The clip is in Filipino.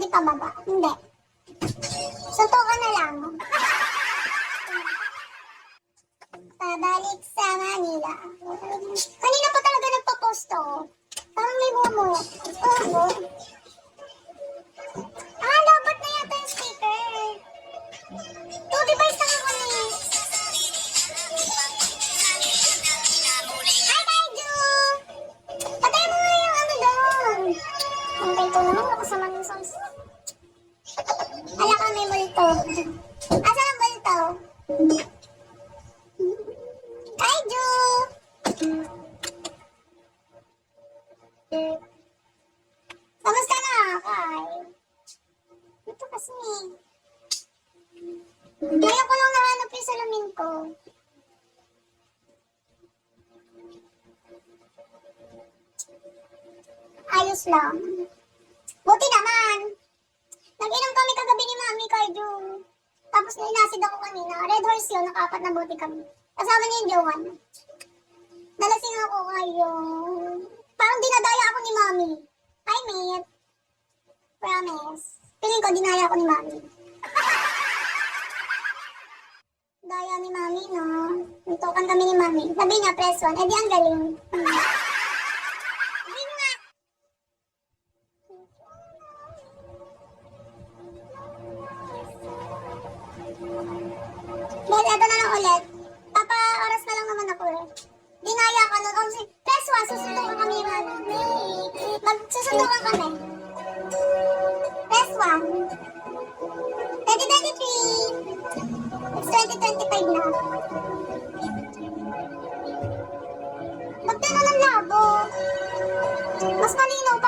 ipababa. Hindi. Suntukan na lang. Pabalik sa Manila. Kanina pa talaga nagpo-post to. Parang may bumuya. Oh, dapat na yata yung speaker. Two device lang ako na eh. Hi, Kaiju! Patay mo nga yung ano doon. Ang pinto naman, nakasama ng songs. Ala ka, may multo. Asan ang multo? Kaiju! Kamusta na, Kai? Ito kasi. Ngayon ko lang nahanap yung salamin ko. Ayos lang. Buti naman. Nag-inom kami kagabi ni Mami, Kaiju. Tapos inasid ako kanina. Red Horse yun, naka-4 na bote kami. Kasama niya yung Jowan. Nalasing ako, Kaiju. Parang dinadaya ako ni Mami. Hi, mate. Promise. Piling ko, dinaya ako ni Mami. Daya ni Mami, no? Nuntukan kami ni Mami. Sabi niya, press 1. Eh, di ang galing. Sabi nga. Well, eto na lang ulit. Papa-oras na lang naman ako eh. Dinaya ka nun. Oh, press 1, susundukan kami ni Mami. Magsusundukan kami. Press 1. 2023. It's 2025 na. Ba't na ng labo? Mas malinaw pa.